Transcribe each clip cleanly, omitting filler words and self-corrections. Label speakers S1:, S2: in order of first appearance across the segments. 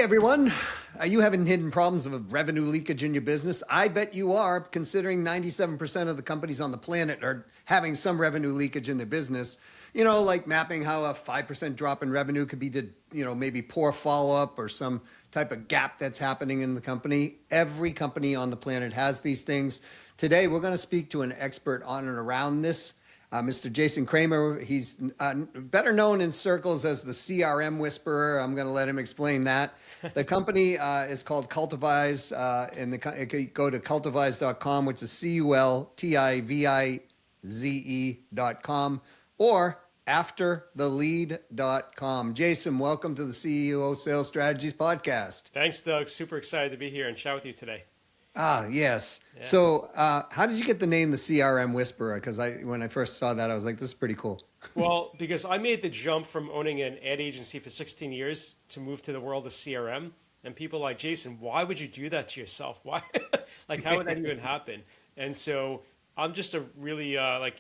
S1: everyone. Are you having hidden problems of revenue leakage in your business? I bet you are, considering 97% of the companies on the planet are having some revenue leakage in their business. Like mapping how a 5% drop in revenue could be to, maybe poor follow up or some type of gap that's happening in the company. Every company on the planet has these things. Today, we're going to speak to an expert on and around this. Mr. Jason Kramer, he's better known in circles as the CRM whisperer. I'm going to let him explain that. The company is called Cultivize, and go to cultivize.com, which is cultivize.com, or afterthelead.com. Jason, welcome to the CEO Sales Strategies podcast.
S2: Thanks, Doug. Super excited to be here and chat with you today.
S1: Ah, yes.
S2: Yeah.
S1: So how did you get the name the CRM Whisperer? Because when I first saw that, I was like, this is pretty cool.
S2: Well, because I made the jump from owning an ad agency for 16 years to move to the world of CRM. And people like, Jason, why would you do that to yourself? Why? Like, how would that even happen? And so I'm just a really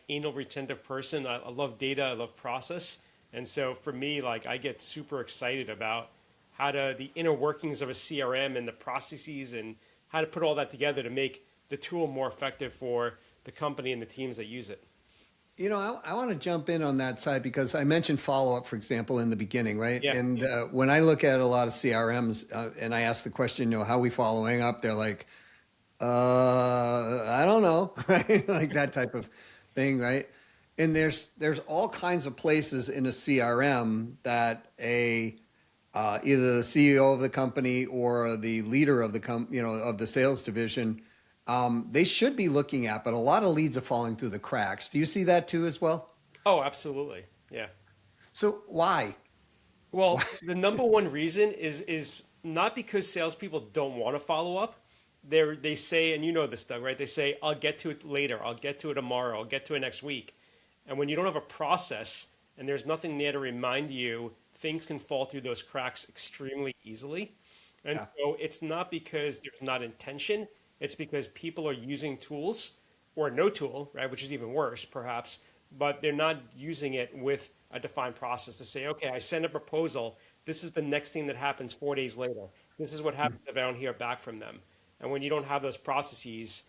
S2: anal retentive person. I love data. I love process. And so for me, I get super excited about the inner workings of a CRM and the processes and how to put all that together to make the tool more effective for the company and the teams that use it.
S1: I want to jump in on that side because I mentioned follow-up, for example, in the beginning, right?
S2: Yeah.
S1: And when I look at a lot of CRMs and I ask the question, how are we following up? They're like, I don't know, right? Like that type of thing, right? And there's all kinds of places in a CRM that either the CEO of the company or the leader of of the sales division, they should be looking at, but a lot of leads are falling through the cracks. Do you see that too as well?
S2: Oh, absolutely. Yeah.
S1: So why?
S2: Well, the number one reason is not because salespeople don't want to follow up. They say, and you know this, Doug, right? They say, I'll get to it later. I'll get to it tomorrow. I'll get to it next week. And when you don't have a process and there's nothing there to remind you, things can fall through those cracks extremely easily. And so it's not because there's not intention. It's because people are using tools or no tool, right, which is even worse, perhaps, but they're not using it with a defined process to say, okay, I send a proposal. This is the next thing that happens 4 days later. This is what happens if I don't hear back from them. And when you don't have those processes,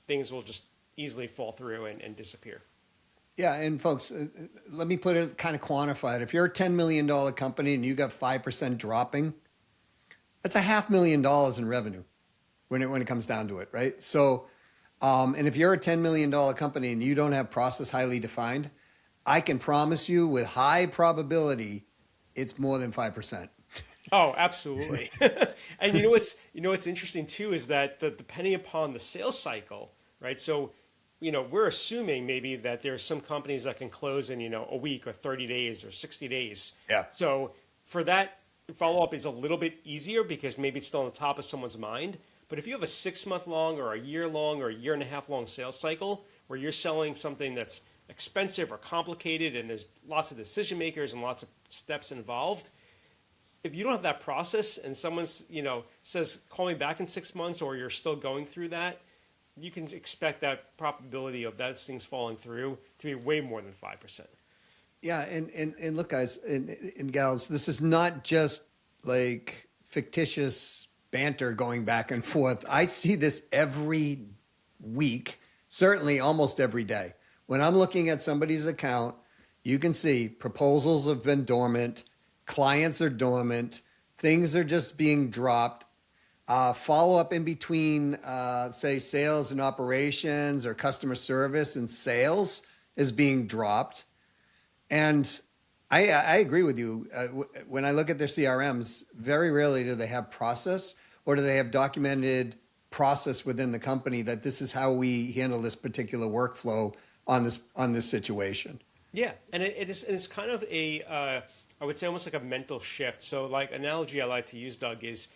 S2: things will just easily fall through and disappear.
S1: Yeah, and folks, let me put it kind of quantified. If you're a $10 million company and you got 5% dropping, that's $500,000 in revenue when it comes down to it, right? So, and if you're a $10 million company and you don't have process highly defined, I can promise you with high probability, it's more than 5%.
S2: Oh, absolutely. And what's interesting too is that depending upon the sales cycle, right? So, we're assuming maybe that there's some companies that can close in, a week or 30 days or 60 days.
S1: Yeah.
S2: So for that, follow-up is a little bit easier because maybe it's still on the top of someone's mind. But if you have a 6-month long or a year long or a year and a half long sales cycle where you're selling something that's expensive or complicated and there's lots of decision makers and lots of steps involved, if you don't have that process and someone's, says, call me back in 6 months or you're still going through that, you can expect that probability of those things falling through to be way more than 5%.
S1: Yeah, and look, guys and gals, this is not just like fictitious banter going back and forth. I see this every week, certainly almost every day. When I'm looking at somebody's account, you can see proposals have been dormant, clients are dormant, things are just being dropped. Follow up in between, say, sales and operations or customer service and sales is being dropped. And I agree with you. When I look at their CRMs, very rarely do they have process or do they have documented process within the company that this is how we handle this particular workflow on this situation.
S2: Yeah, and it's kind of I would say almost like a mental shift. So like analogy I like to use, Doug, is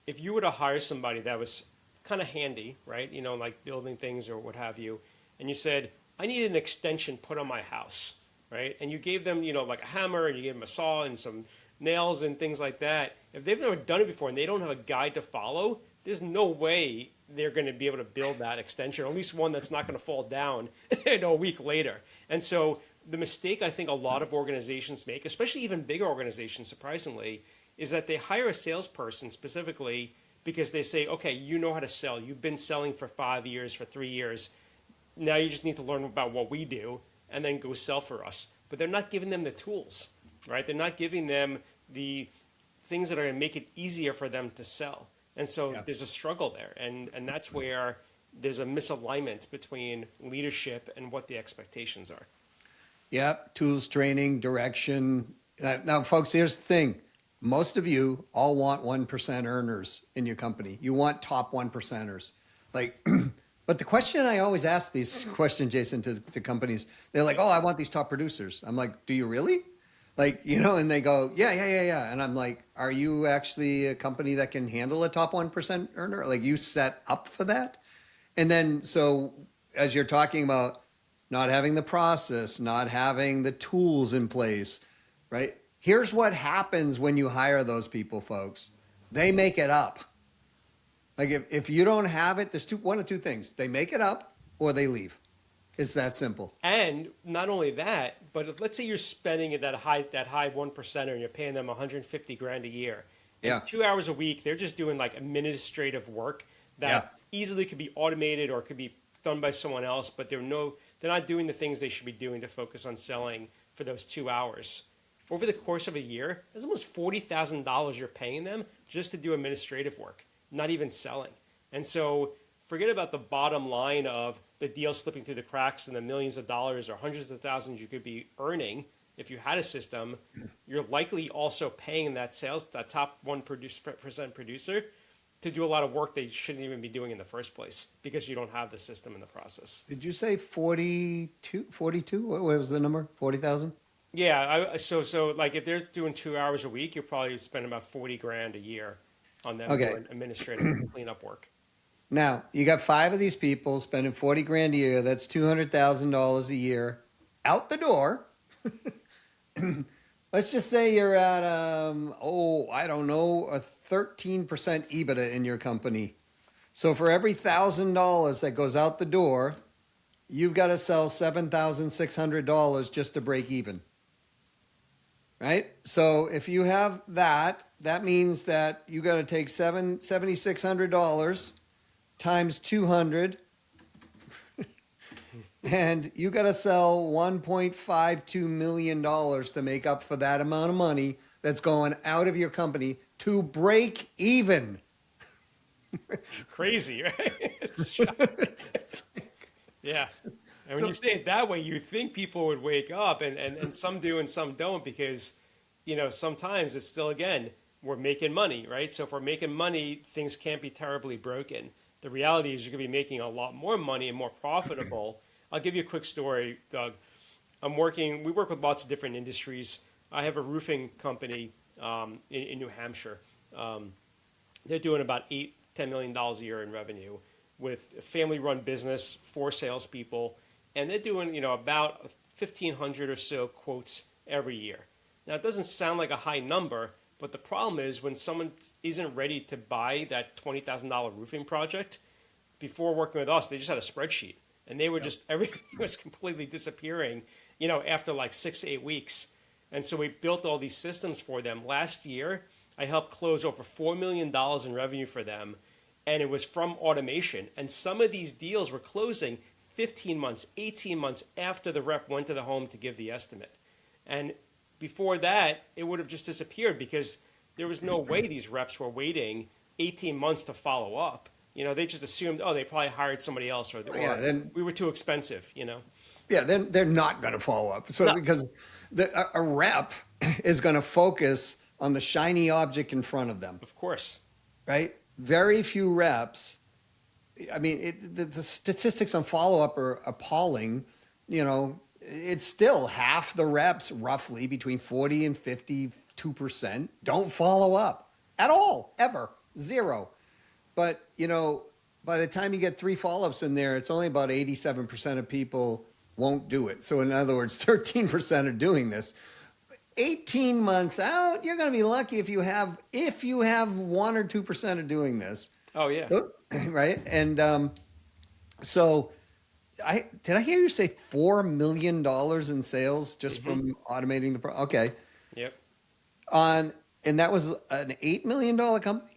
S2: if you were to hire somebody that was kind of handy, right? Like building things or what have you, and you said, I need an extension put on my house, right? And you gave them, like a hammer and you gave them a saw and some nails and things like that. If they've never done it before and they don't have a guide to follow, there's no way they're going to be able to build that extension, or at least one that's not going to fall down a week later. And so the mistake I think a lot of organizations make, especially even bigger organizations, surprisingly, is that they hire a salesperson specifically because they say, okay, you know how to sell. You've been selling for 5 years, for 3 years. Now you just need to learn about what we do and then go sell for us. But they're not giving them the tools, right? They're not giving them the things that are going to make it easier for them to sell. And so
S1: Yeah.
S2: there's a struggle there. And that's where there's a misalignment between leadership and what the expectations are.
S1: Yep, tools, training, direction. Now, folks, here's the thing. Most of you all want 1% earners in your company. You want top 1%ers. Like, but the question I always ask these questions, Jason, to companies, they're like, oh, I want these top producers. I'm like, do you really? Like, and they go, yeah. And I'm like, are you actually a company that can handle a top 1% earner? Like, you set up for that? And then, so as you're talking about not having the process, not having the tools in place, right? Here's what happens when you hire those people, folks. They make it up. Like if you don't have it, there's one of two things. They make it up or they leave. It's that simple.
S2: And not only that, but let's say you're spending at that high 1%er and you're paying them 150 grand a year. And
S1: Yeah.
S2: 2 hours a week, they're just doing like administrative work that easily could be automated or could be done by someone else, but they're not doing the things they should be doing to focus on selling for those 2 hours. Over the course of a year, that's almost $40,000 you're paying them just to do administrative work, not even selling. And so forget about the bottom line of the deal slipping through the cracks and the millions of dollars or hundreds of thousands you could be earning if you had a system. You're likely also paying that top 1% producer to do a lot of work they shouldn't even be doing in the first place because you don't have the system and the process.
S1: Did you say 42? What was the number? 40,000?
S2: Yeah, so like if they're doing 2 hours a week, you're probably spending about 40 grand a year on them
S1: Okay.
S2: doing administrative cleanup work.
S1: Now, you got 5 of these people spending 40 grand a year. That's $200,000 a year out the door. Let's just say you're at, I don't know, a 13% EBITDA in your company. So for every $1,000 that goes out the door, you've got to sell $7,600 just to break even. Right? So if you have that, that means that you got to take $7,600 times 200 and you got to sell $1.52 million to make up for that amount of money that's going out of your company to break even.
S2: Crazy, right? It's shocking. Yeah. And when you say it that way, you'd think people would wake up, and some do and some don't, because, sometimes it's still, again, we're making money, right? So if we're making money, things can't be terribly broken. The reality is you're going to be making a lot more money and more profitable. I'll give you a quick story, Doug. We work with lots of different industries. I have a roofing company in New Hampshire. They're doing about $8-10 million a year in revenue with a family-run business, 4 salespeople, and they're doing about 1,500 or so quotes every year. Now, it doesn't sound like a high number, but the problem is when someone isn't ready to buy that $20,000 roofing project, before working with us, they just had a spreadsheet, and they were just everything was completely disappearing, after like 6 to 8 weeks. And so we built all these systems for them. Last year, I helped close over $4 million in revenue for them, and it was from automation. And some of these deals were closing 15 months, 18 months after the rep went to the home to give the estimate. And before that, it would have just disappeared because there was no way these reps were waiting 18 months to follow up. They just assumed, they probably hired somebody else, or we were too expensive,
S1: Yeah, then they're not going to follow up. So
S2: No.
S1: because a rep is going to focus on the shiny object in front of them,
S2: Of course.
S1: right? Very few reps. I mean, the statistics on follow-up are appalling. It's still half the reps, roughly between 40 and 52%, don't follow up at all, ever, 0. But, by the time you get 3 follow-ups in there, it's only about 87% of people won't do it. So in other words, 13% are doing this. 18 months out, you're going to be lucky if you have 1 or 2% of doing this.
S2: Oh, yeah.
S1: Right? And so did I hear you say $4 million in sales just from automating the okay.
S2: Yep.
S1: And and that was an $8 million company.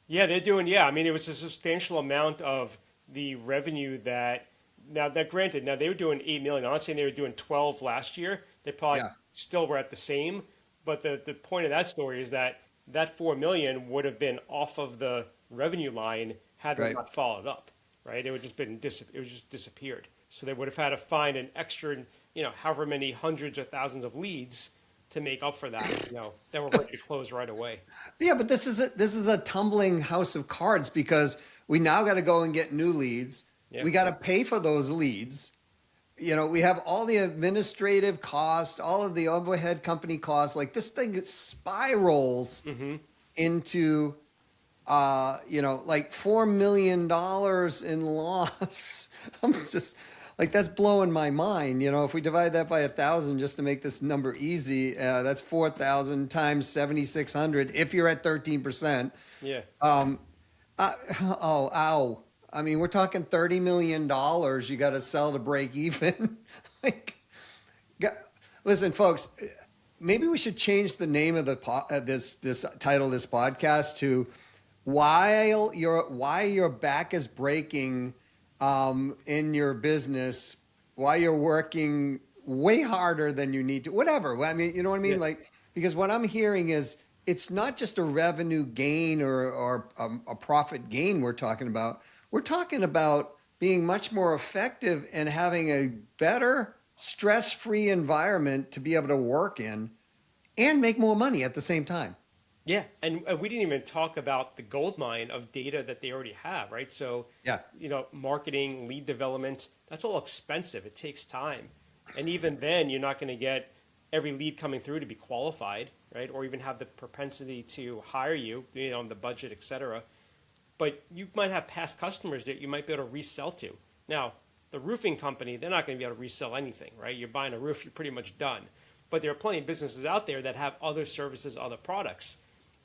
S2: Yeah, they're doing, yeah. I mean, it was a substantial amount of the revenue that, now that granted, now they were doing 8 million. I'm not saying they were doing 12 last year. They probably
S1: Yeah,
S2: still were at the same. But the point of that story is that that 4 million would have been off of the revenue line had they
S1: right.
S2: not followed up, right? It would just it was just disappeared. So they would have had to find an extra, however many hundreds or thousands of leads to make up for that, that were ready to close right away.
S1: Yeah, but this is a tumbling house of cards because we now got to go and get new leads.
S2: Yeah.
S1: We got to pay for those leads. We have all the administrative costs, all of the overhead company costs. Like this thing spirals
S2: Hmm.
S1: into, like $4 million in loss. I'm just like, that's blowing my mind. If we divide that by 1,000 just to make this number easy, that's 4,000 times 7,600. If you're at 13%.
S2: Yeah.
S1: Um, oh, ow. I mean, we're talking $30 million you got to sell to break even. Like, listen, folks, maybe we should change the name of the this title of this podcast to why your back is breaking in your business, why you're working way harder than you need to, whatever. I mean, you know what I mean?
S2: Yeah.
S1: Like, because what I'm hearing is it's not just a revenue gain or a profit gain we're talking about. We're talking about being much more effective and having a better stress-free environment to be able to work in and make more money at the same time.
S2: Yeah, and we didn't even talk about the gold mine of data that they already have, right? So,
S1: Yeah.
S2: marketing, lead development, that's all expensive. It takes time. And even then, you're not going to get every lead coming through to be qualified, right? Or even have the propensity to hire you, the budget, et cetera. But you might have past customers that you might be able to resell to. Now, the roofing company, they're not going to be able to resell anything, right? You're buying a roof, you're pretty much done. But there are plenty of businesses out there that have other services, other products.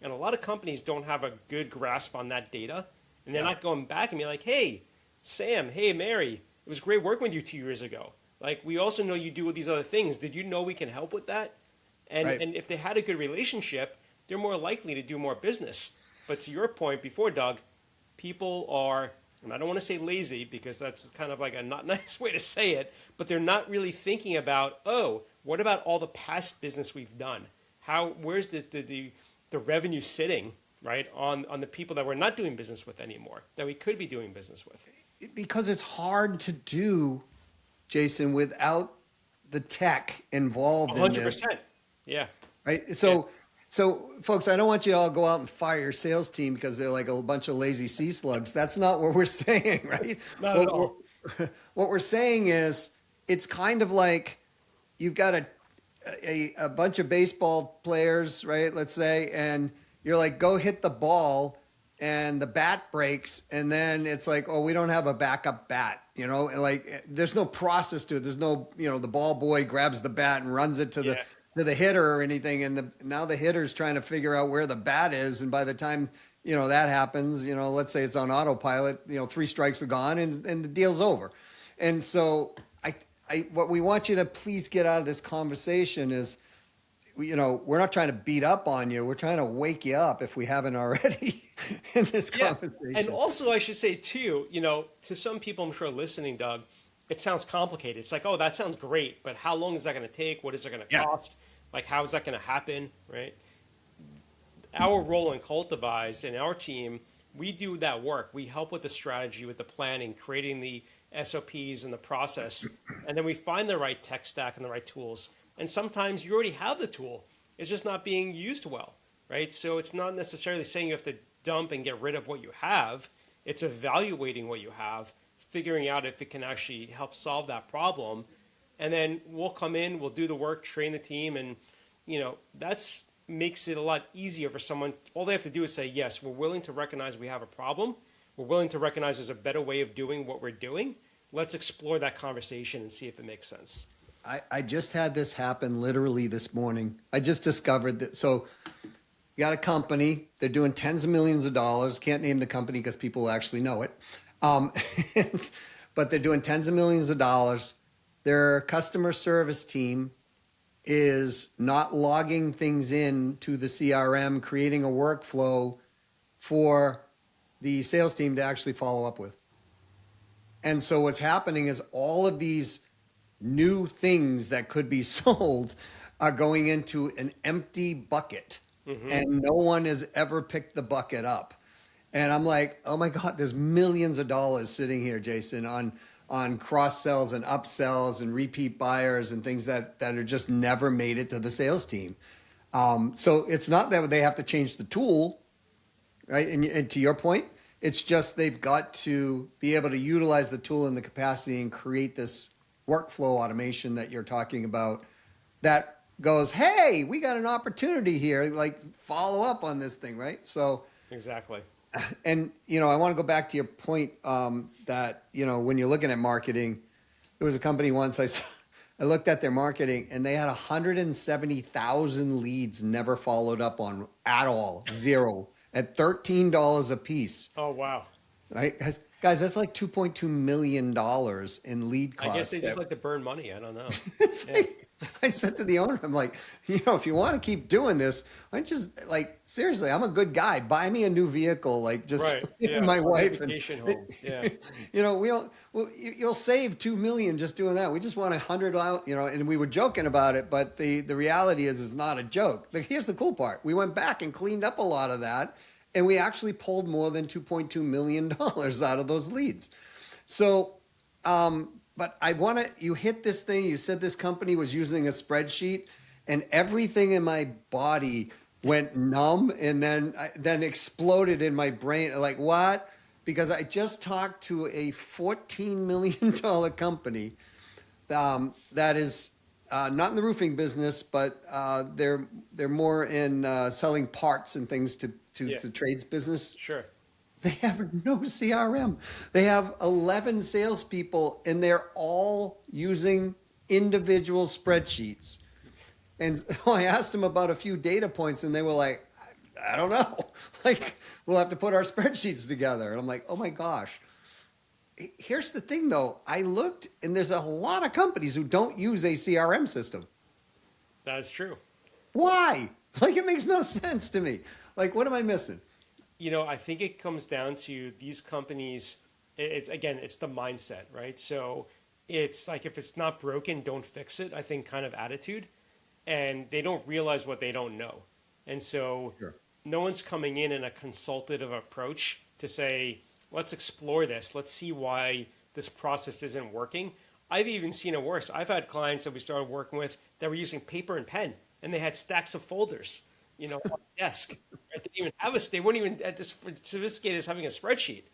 S2: And a lot of companies don't have a good grasp on that data. And they're
S1: Yeah.
S2: not going back and be like, hey, Sam, hey, Mary, it was great working with you 2 years ago. Like, we also know you do these other things. Did you know we can help with that? And,
S1: Right.
S2: and if they had a good relationship, they're more likely to do more business. But to your point before, Doug, people are, and I don't want to say lazy because that's kind of like a not nice way to say it, but they're not really thinking about, oh, what about all the past business we've done? Where's the revenue sitting, right, on the people that we're not doing business with anymore, that we could be doing business with?
S1: Because it's hard to do, Jason, without the tech involved in this.
S2: 100%. Yeah.
S1: Right.
S2: Yeah.
S1: So folks, I don't want you to all go out and fire your sales team because they're like a bunch of lazy sea slugs. That's not what we're saying, right?
S2: Not at all.
S1: What we're saying is it's kind of like you've got a bunch of baseball players, right? Let's say, and you're like, go hit the ball, and the bat breaks, and then it's like, oh, we don't have a backup bat, like there's no process to it. There's no, the ball boy grabs the bat and runs it to
S2: Yeah.
S1: the hitter or anything, and now the hitter's trying to figure out where the bat is, and by the time that happens, let's say it's on autopilot, 3 strikes are gone, and the deal's over. And so what we want you to please get out of this conversation is, we're not trying to beat up on you. We're trying to wake you up if we haven't already in this
S2: Yeah.
S1: conversation.
S2: And also, I should say, too, to some people I'm sure listening, Doug, it sounds complicated. It's like, oh, that sounds great, but how long is that going to take? What is it going to
S1: Yeah.
S2: cost? Like, how is that going to happen, right? Our role in Cultivize and our team, we do that work. We help with the strategy, with the planning, creating the SOPs and the process, and then we find the right tech stack and the right tools. And sometimes you already have the tool. It's just not being used well, right? So it's not necessarily saying you have to dump and get rid of what you have. It's evaluating what you have, figuring out if it can actually help solve that problem. And then we'll come in, we'll do the work, train the team, and that's makes it a lot easier for someone. All they have to do is say, yes, we're willing to recognize we have a problem. We're willing to recognize there's a better way of doing what we're doing. Let's explore that conversation and see if it makes sense.
S1: I just had this happen literally this morning. I just discovered that. So you got a company, they're doing tens of millions of dollars. Can't name the company because people actually know it. Um, but they're doing tens of millions of dollars. Their customer service team is not logging things in to the CRM, creating a workflow for the sales team to actually follow up with. And so what's happening is all of these new things that could be sold are going into an empty bucket, and no one has ever picked the bucket up. And I'm like, oh my God, there's millions of dollars sitting here, Jason, on cross sells and upsells and repeat buyers and things that are just never made it to the sales team. So it's not that they have to change the tool, right? And to your point, it's just they've got to be able to utilize the tool and the capacity and create this workflow automation that you're talking about that goes, hey, we got an opportunity here, like follow up on this thing, right? So
S2: Exactly.
S1: and I want to go back to your point that when you're looking at marketing, there was a company once I looked at their marketing and they had 170,000 leads never followed up on at all, zero, at $13 a piece.
S2: Oh, wow.
S1: Right, guys, that's like $2.2 million in lead
S2: I guess
S1: costs.
S2: they just like to burn money. I don't know.
S1: It's
S2: Yeah.
S1: like, I said to the owner, I'm like, if you want to keep doing this, why don't you just like seriously, I'm a good guy. Buy me a new vehicle, like just
S2: Right. Yeah.
S1: my
S2: Or a
S1: wife
S2: vacation home. Yeah.
S1: you'll save 2 million just doing that. We just want 100 out, and we were joking about it, but the reality is it's not a joke. Here's the cool part. We went back and cleaned up a lot of that, and we actually pulled more than $2.2 million out of those leads. So, but you hit this thing, you said this company was using a spreadsheet, and everything in my body went numb and then exploded in my brain. Like, what? Because I just talked to a $14 million company that is not in the roofing business, but they're more in selling parts and things to
S2: Yeah.
S1: the trades business.
S2: Sure.
S1: They have no CRM. They have 11 salespeople, and they're all using individual spreadsheets. And I asked them about a few data points, and they were like, I don't know. Like, we'll have to put our spreadsheets together. And I'm like, oh my gosh. Here's the thing, though. I looked, and there's a lot of companies who don't use a CRM system.
S2: That is true.
S1: Why? Like, it makes no sense to me. Like, what am I missing?
S2: I think it comes down to these companies. It's the mindset, right? So it's like if it's not broken, don't fix it. I think kind of attitude, and they don't realize what they don't know, and so
S1: Sure.
S2: no one's coming in a consultative approach to say, let's explore this. Let's see why this process isn't working. I've even seen it worse. I've had clients that we started working with that were using paper and pen, and they had stacks of folders, on the desk. Right? They didn't even have they weren't even at this sophisticated as having a spreadsheet,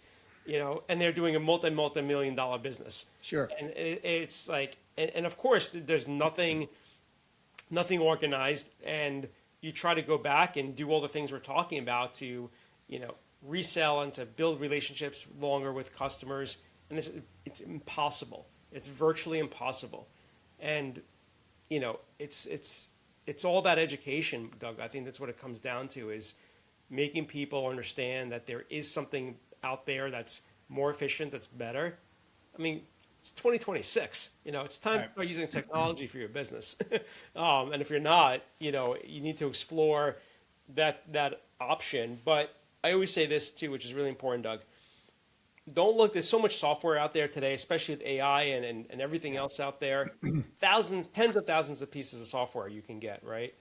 S2: and they're doing a multi-million dollar business.
S1: Sure.
S2: And it's like, and of course, there's nothing organized, and you try to go back and do all the things we're talking about to, resell and to build relationships longer with customers, and it's impossible. It's virtually impossible, and it's all about education, Doug. I think that's what it comes down to, is making people understand that there is something out there that's more efficient, that's better. I mean, it's 2026. It's time to start using technology for your business. And if you're not, you need to explore that option. But I always say this too, which is really important, Doug. Don't look. There's so much software out there today, especially with AI and everything else out there. Tens of thousands of pieces of software you can get, right?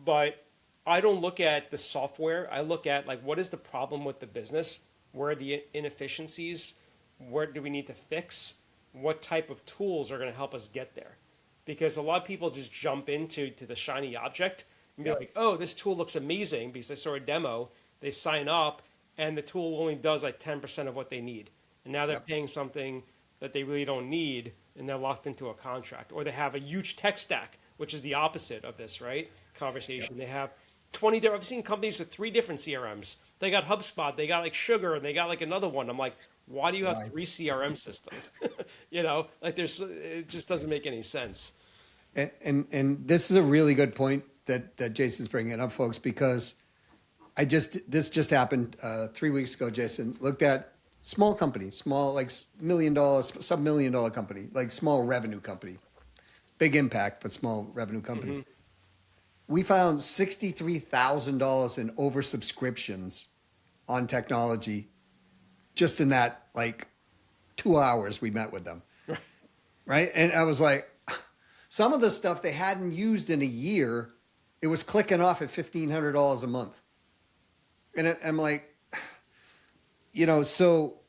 S2: But I don't look at the software. I look at, like, what is the problem with the business? Where are the inefficiencies? Where do we need to fix? What type of tools are going to help us get there? Because a lot of people just jump into the shiny object and be like, oh, this tool looks amazing because they saw a demo. They sign up, and the tool only does like 10% of what they need. And now they're paying something that they really don't need, and they're locked into a contract. Or they have a huge tech stack, which is the opposite of this, right? Conversation. They have 20 different, I've seen companies with 3 different CRMs. They got HubSpot, they got like Sugar, and they got like another one. I'm like, why do you have 3 CRM systems? Like it just doesn't make any sense.
S1: And this is a really good point that Jason's bringing up, folks, because this just happened 3 weeks ago. Jason looked at small company, small, like $1 million, sub $1 million company, like small revenue company. big impact, but small revenue company.
S2: Mm-hmm.
S1: We found $63,000 in oversubscriptions on technology just in that like 2 hours we met with them. Right. And I was like, some of the stuff they hadn't used in a year, it was clicking off at $1,500 a month. And I'm like, so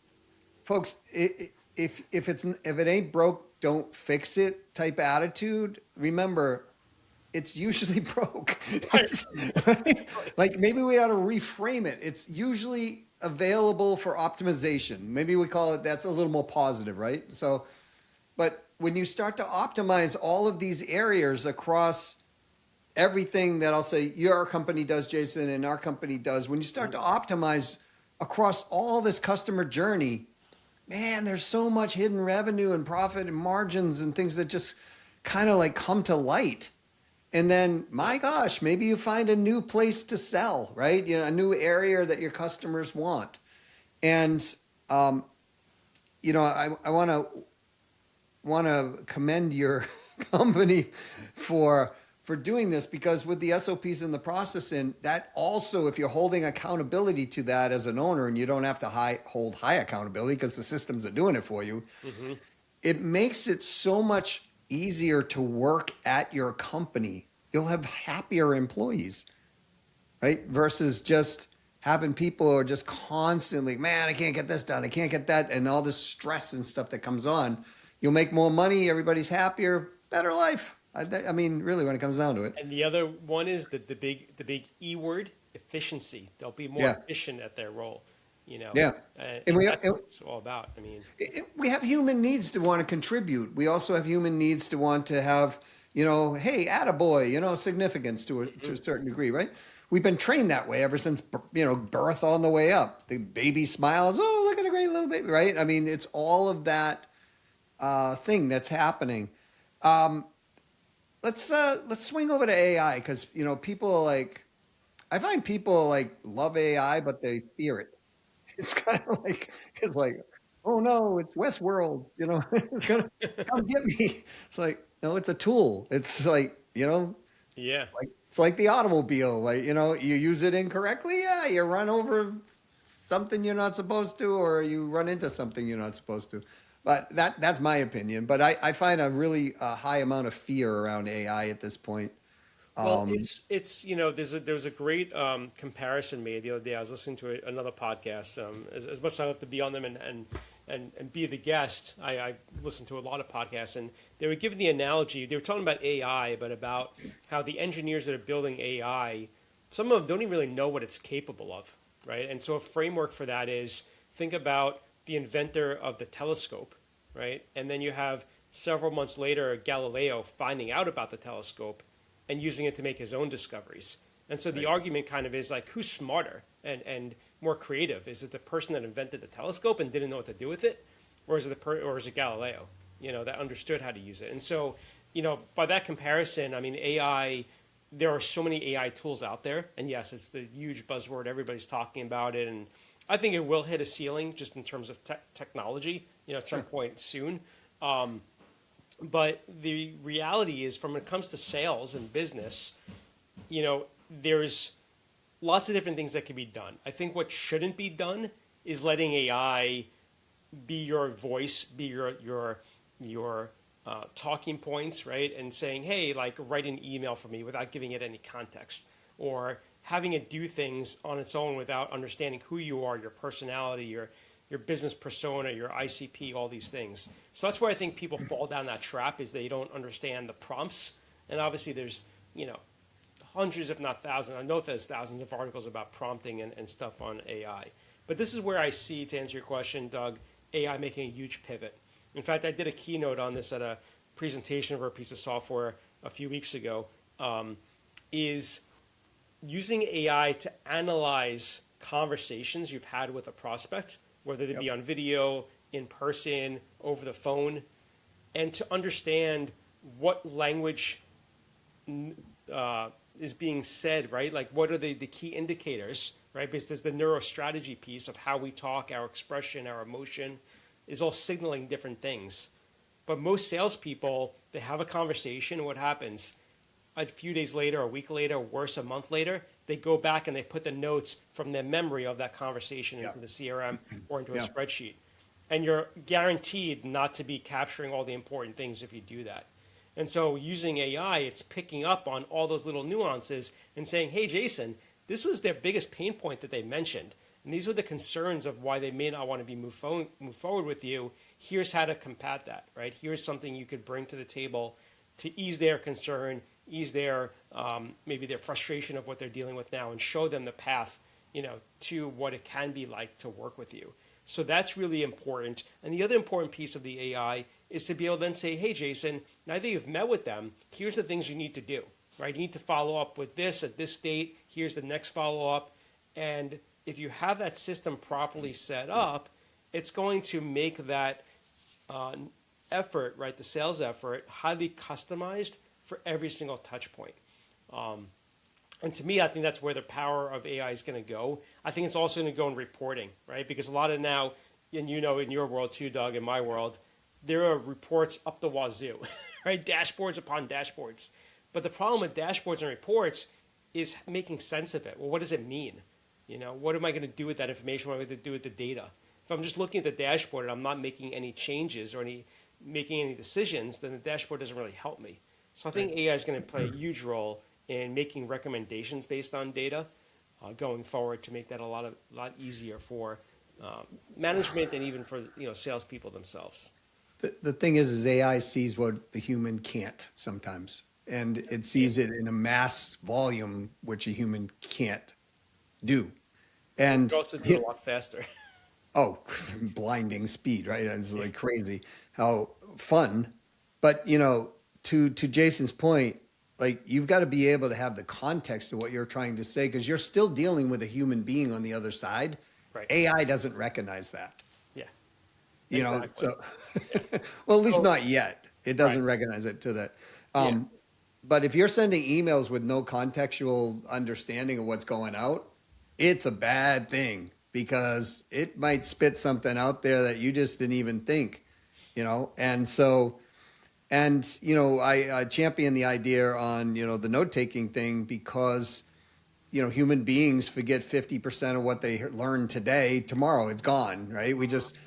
S1: folks, if it ain't broke, don't fix it type attitude. Remember, it's usually broke. Right? Like maybe we ought to reframe it. It's usually available for optimization. Maybe we call it, that's a little more positive, right? So, but when you start to optimize all of these areas across everything that I'll say your company does, Jason, and our company does, when you start to optimize across all this customer journey, man, there's so much hidden revenue and profit and margins and things that just kind of like come to light. And then, my gosh, maybe you find a new place to sell, right? A new area that your customers want. And, I want to commend your company for doing this, because with the SOPs and the process in that, also if you're holding accountability to that as an owner, and you don't have to hold high accountability because the systems are doing it for you, it makes it so much easier to work at your company. You'll have happier employees, right? Versus just having people who are just constantly, man, I can't get this done, I can't get that, and all this stress and stuff that comes on. You'll make more money, everybody's happier, better life. I mean, really, when it comes down to it.
S2: And the other one is the big E word, efficiency. They'll be more
S1: Yeah.
S2: efficient at their role,
S1: Yeah.
S2: and that's what it's all about. I mean,
S1: We have human needs to want to contribute. We also have human needs to want to have, hey, attaboy, significance to a certain degree, right? We've been trained that way ever since, birth on the way up. The baby smiles, oh, look at a great little baby, right? I mean, it's all of that thing that's happening. Let's swing over to AI, because, people are like, I find people like love AI, but they fear it. It's kind of like, it's like, oh no, it's Westworld, it's gonna come get me. It's like, no, it's a tool. It's like,
S2: yeah,
S1: like it's like the automobile. Like, you use it incorrectly, yeah, you run over something you're not supposed to, or you run into something you're not supposed to. But that's my opinion. But I find a really high amount of fear around AI at this point.
S2: well, it's there's a great comparison made the other day. I was listening to another podcast. As much as I love to be on them and be the guest, I listen to a lot of podcasts, and they were giving the analogy. They were talking about AI, but about how the engineers that are building AI, some of them don't even really know what it's capable of, right? And so a framework for that is, think about the inventor of the telescope, right? And then you have several months later Galileo finding out about the telescope and using it to make his own discoveries. And so the argument kind of is like, who's smarter and more creative? Is it the person that invented the telescope and didn't know what to do with it, or is it Galileo, that understood how to use it? And so, by that comparison, I mean, AI. There are so many AI tools out there, and yes, it's the huge buzzword. Everybody's talking about it, and I think it will hit a ceiling just in terms of technology, at some point soon. But the reality is, when it comes to sales and business, there's lots of different things that can be done. I think what shouldn't be done is letting AI be your voice, be your talking points, right? And saying, hey, like, write an email for me without giving it any context, or having it do things on its own without understanding who you are, your personality, your business persona, your ICP, all these things. So that's where I think people fall down that trap, is they don't understand the prompts. And obviously there's, hundreds, if not thousands. I know there's thousands of articles about prompting and stuff on AI. But this is where I see, to answer your question, Doug, AI making a huge pivot. In fact, I did a keynote on this at a presentation for a piece of software a few weeks ago, is using AI to analyze conversations you've had with a prospect, whether they be on video, in person, over the phone, and to understand what language is being said, right? Like, what are the key indicators, right? Because there's the neurostrategy piece of how we talk, our expression, our emotion is all signaling different things. But most salespeople, they have a conversation, and what happens? A few days later, a week later, worse, a month later, they go back and they put the notes from their memory of that conversation
S1: Yeah.
S2: into the CRM or into a
S1: Yeah.
S2: spreadsheet. And you're guaranteed not to be capturing all the important things if you do that. And so using AI, it's picking up on all those little nuances and saying, hey, Jason, this was their biggest pain point that they mentioned. And these were the concerns of why they may not want to be move forward with you. Here's how to combat that, right? Here's something you could bring to the table to ease their concern, ease their maybe their frustration of what they're dealing with now, and show them the path, to what it can be like to work with you. So that's really important. And the other important piece of the AI is to be able to then say, hey, Jason, now that you've met with them, here's the things you need to do, right? You need to follow up with this at this date. Here's the next follow up. And if you have that system properly set up, it's going to make that effort, right, the sales effort, highly customized for every single touch point. And to me, I think that's where the power of AI is going to go. I think it's also going to go in reporting, right? Because a lot of now, and in your world too, Doug, in my world, there are reports up the wazoo, right? Dashboards upon dashboards. But the problem with dashboards and reports is making sense of it. Well, what does it mean? What am I going to do with that information? What am I going to do with the data? If I'm just looking at the dashboard and I'm not making any changes or making any decisions, then the dashboard doesn't really help me. So I think AI is going to play a huge role in making recommendations based on data going forward to make that a lot easier for management and even for salespeople themselves.
S1: The thing is AI sees what the human can't sometimes, and it sees it in a mass volume, which a human can't do. And
S2: You also do it a lot faster.
S1: oh, blinding speed, right? It's like crazy how fun. But to Jason's point, like you've got to be able to have the context of what you're trying to say because you're still dealing with a human being on the other side.
S2: Right.
S1: AI doesn't recognize that.
S2: Yeah.
S1: So
S2: Yeah.
S1: well, at least
S2: So,
S1: not yet. It doesn't
S2: right.
S1: recognize it to that.
S2: Yeah.
S1: But if you're sending emails with no contextual understanding of what's going out, it's a bad thing because it might spit something out there that you just didn't even think, And so, I champion the idea on, the note taking thing because, human beings forget 50% of what they learned today. Tomorrow it's gone, right? We just,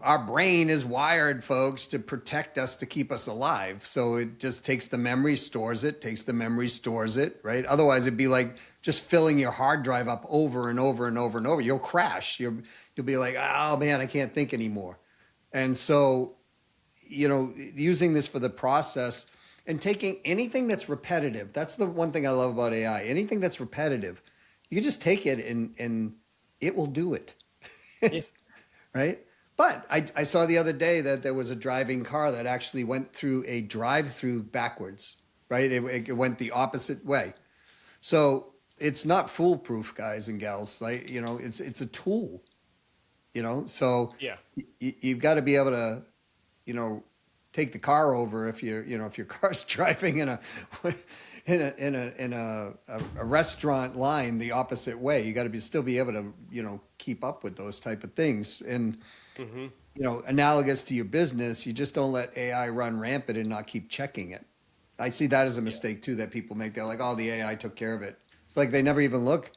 S1: our brain is wired, folks, to protect us, to keep us alive. So it just takes the memory, stores it, right? Otherwise, it'd be like just filling your hard drive up over and over and over and over. You'll crash. You'll be like, oh man, I can't think anymore. And so, using this for the process and taking anything that's repetitive. That's the one thing I love about AI. Anything that's repetitive, you can just take it and it will do it. It's, right? But I saw the other day that there was a driving car that actually went through a drive-through backwards, right? It went the opposite way. So it's not foolproof, guys and gals. Like, it's a tool, So
S2: Yeah.
S1: you've got to be able to, take the car over if if your car's driving in a restaurant line the opposite way. You got to still be able to keep up with those type of things. And analogous to your business, you just don't let AI run rampant and not keep checking it. I see that as a mistake too that people make. They're like, oh, the AI took care of it. It's like they never even look.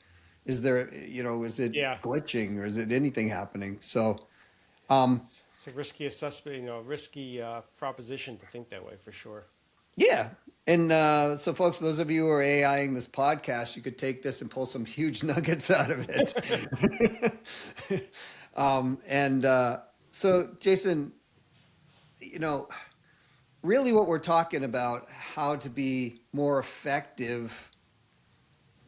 S1: Is there, is it glitching or is it anything happening? So,
S2: It's a risky assessment, risky proposition to think that way for sure.
S1: yeah. And so, folks, those of you who are AIing this podcast, you could take this and pull some huge nuggets out of it. So, Jason, really what we're talking about, how to be more effective,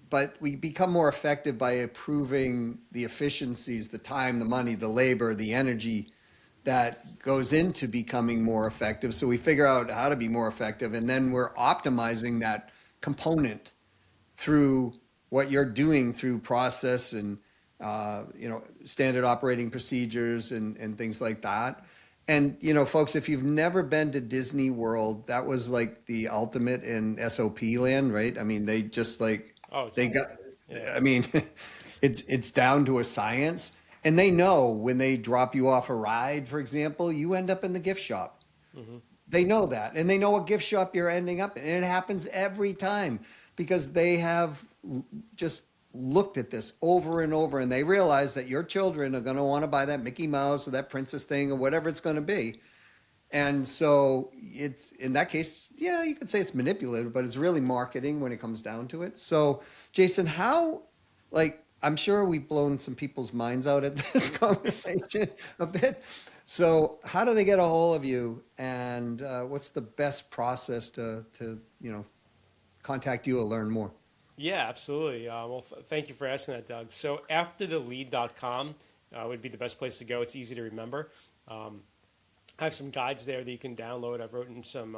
S1: but we become more effective by improving the efficiencies, the time, the money, the labor, the energy that goes into becoming more effective. So we figure out how to be more effective, and then we're optimizing that component through what you're doing through process and standard operating procedures and things like that. And folks, if you've never been to Disney World, that was like the ultimate in SOP land, right? I mean, they just they got.
S2: Yeah.
S1: I mean, it's down to a science. And they know when they drop you off a ride, for example, you end up in the gift shop. They know that, and they know what gift shop you're ending up in, and it happens every time because they have just looked at this over and over, and they realize that your children are going to want to buy that Mickey Mouse or that princess thing or whatever it's going to be. And so it's in that case, yeah, you could say it's manipulative, but it's really marketing when it comes down to it. So, Jason, how, like, I'm sure we've blown some people's minds out at this conversation a bit. So, how do they get a hold of you, and what's the best process to contact you or learn more?
S2: Yeah, absolutely. Thank you for asking that, Doug. So afterthelead.com would be the best place to go. It's easy to remember. Um, I have some guides there that you can download. I've written some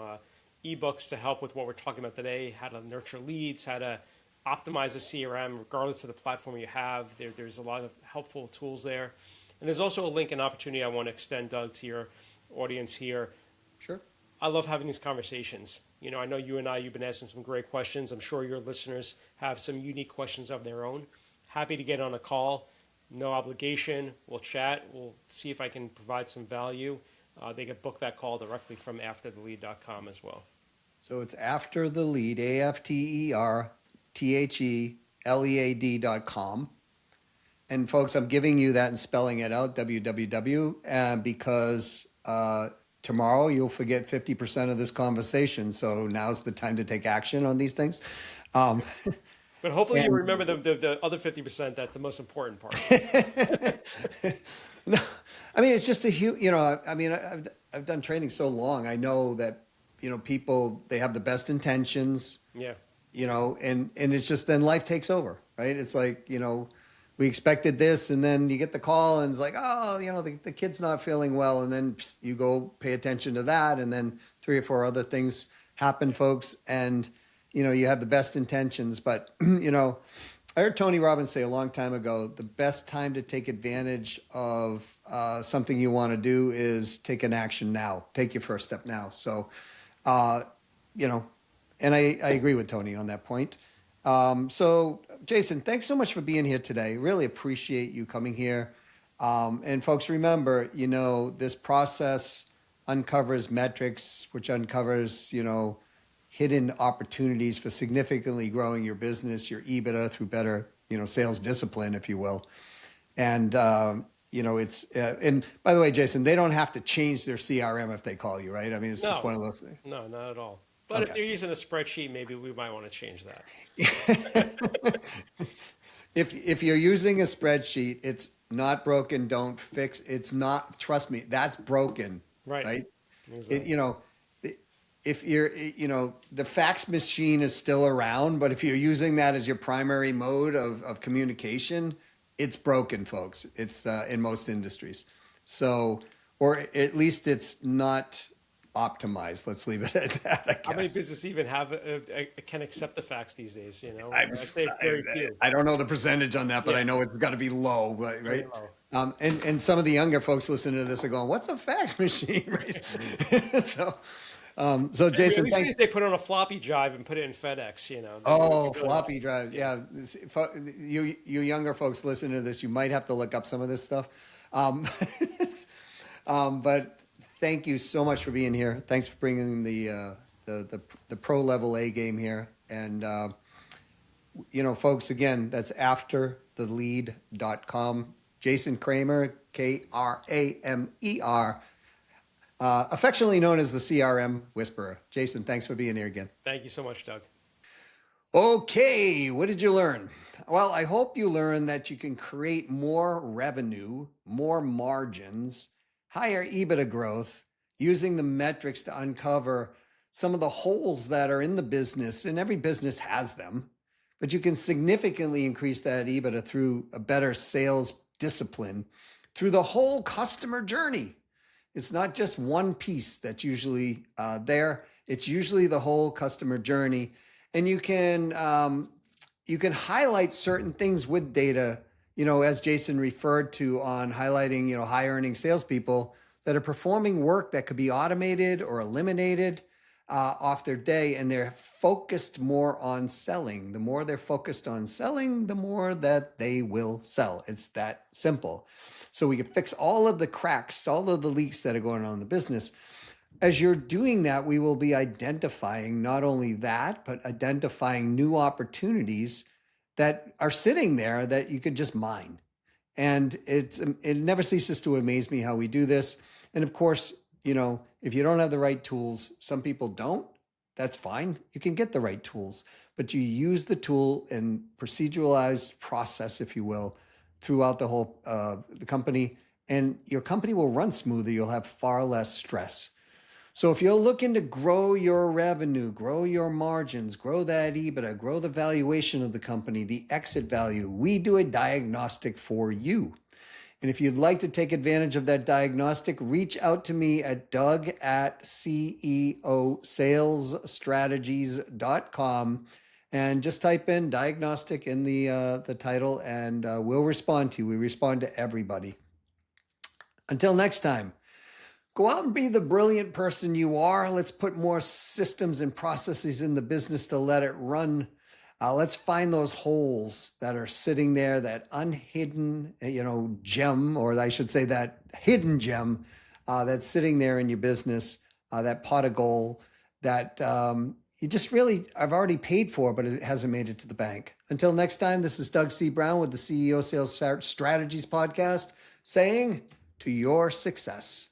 S2: ebooks to help with what we're talking about today, how to nurture leads, how to optimize a CRM, regardless of the platform you have. There's a lot of helpful tools there. And there's also a link and opportunity I want to extend, Doug, to your audience here.
S1: Sure.
S2: I love having these conversations. I know you and you've been asking some great questions. I'm sure your listeners have some unique questions of their own. Happy to get on a call. No obligation. We'll chat. We'll see if I can provide some value. They can book that call directly from afterthelead.com as well.
S1: So it's after the lead, AFTERTHELEAD.com. And folks, I'm giving you that and spelling it out, www, because tomorrow you'll forget 50% of this conversation. So now's the time to take action on these things. Um,
S2: But hopefully you
S1: and
S2: remember the other 50%. That's the most important part.
S1: no, I mean, it's just a huge, I mean, I've done training so long. I know that, people, they have the best intentions,
S2: Yeah.
S1: and it's just then life takes over, right? It's like, we expected this, and then you get the call and it's like, oh, the kid's not feeling well. And then you go pay attention to that. And then three or four other things happen, folks. And, you have the best intentions, but, I heard Tony Robbins say a long time ago, the best time to take advantage of something you want to do is take an action now. Take your first step now. So, uh, you know, and I agree with Tony on that point. So, Jason, thanks so much for being here today. Really appreciate you coming here. And folks, remember, this process uncovers metrics, which uncovers, hidden opportunities for significantly growing your business, your EBITDA through better, sales discipline, if you will. And, and by the way, Jason, they don't have to change their CRM if they call you, right? I mean, it's just
S2: No,
S1: one of those things.
S2: no, not at all. But if
S1: Okay.
S2: they're using a spreadsheet, maybe we might want to change that.
S1: If you're using a spreadsheet, it's not broken, don't fix. It's not, trust me, that's broken,
S2: Right.
S1: right? It,
S2: Exactly.
S1: you know, if you're, the fax machine is still around, but if you're using that as your primary mode of communication, it's broken, folks. It's in most industries. So, or at least it's not optimized. Let's leave it at that, I
S2: How many
S1: guess.
S2: businesses even have can accept the fax these days?
S1: I,
S2: I'd say very few.
S1: I don't know the percentage on that, but
S2: Yeah,
S1: I know it's got to be low,
S2: very
S1: right?
S2: low.
S1: And some of the younger folks listening to this are going, "What's a fax machine?" Right? So
S2: At
S1: Jason,
S2: least
S1: thanks.
S2: they put it on a floppy drive and put it in FedEx.
S1: Oh,
S2: Really like
S1: floppy
S2: it.
S1: drive.
S2: Yeah.
S1: Yeah, you younger folks listening to this, you might have to look up some of this stuff. Um, but thank you so much for being here. Thanks for bringing the pro level A game here. And folks, again, that's afterthelead.com. Jason Kramer, Kramer, affectionately known as the CRM Whisperer. Jason, thanks for being here again.
S2: Thank you so much, Doug.
S1: Okay, what did you learn? Well, I hope you learned that you can create more revenue, more margins, higher EBITDA growth using the metrics to uncover some of the holes that are in the business, and every business has them. But you can significantly increase that EBITDA through a better sales discipline through the whole customer journey. It's not just one piece that's usually there. It's usually the whole customer journey, and you can highlight certain things with data. As Jason referred to on highlighting, high earning salespeople that are performing work that could be automated or eliminated off their day, and they're focused more on selling. The more they're focused on selling, the more that they will sell. It's that simple. So we can fix all of the cracks, all of the leaks that are going on in the business. as you're doing that, we will be identifying not only that, but identifying new opportunities that are sitting there that you could just mine. And it never ceases to amaze me how we do this. And of course, if you don't have the right tools, some people don't. That's fine. You can get the right tools, but you use the tool and proceduralized process, if you will, throughout the whole the company, and your company will run smoother. You'll have far less stress. So if you're looking to grow your revenue, grow your margins, grow that EBITDA, grow the valuation of the company, the exit value, we do a diagnostic for you. And if you'd like to take advantage of that diagnostic, reach out to me at doug@ceosalesstrategies.com and just type in diagnostic in the title, and we'll respond to you. We respond to everybody. Until next time. Go out and be the brilliant person you are. Let's put more systems and processes in the business to let it run. Let's find those holes that are sitting there, that unhidden, gem, or I should say that hidden gem that's sitting there in your business, that pot of gold that you just really, I've already paid for, but it hasn't made it to the bank. Until next time, this is Doug C. Brown with the CEO Sales Strategies Podcast saying, to your success.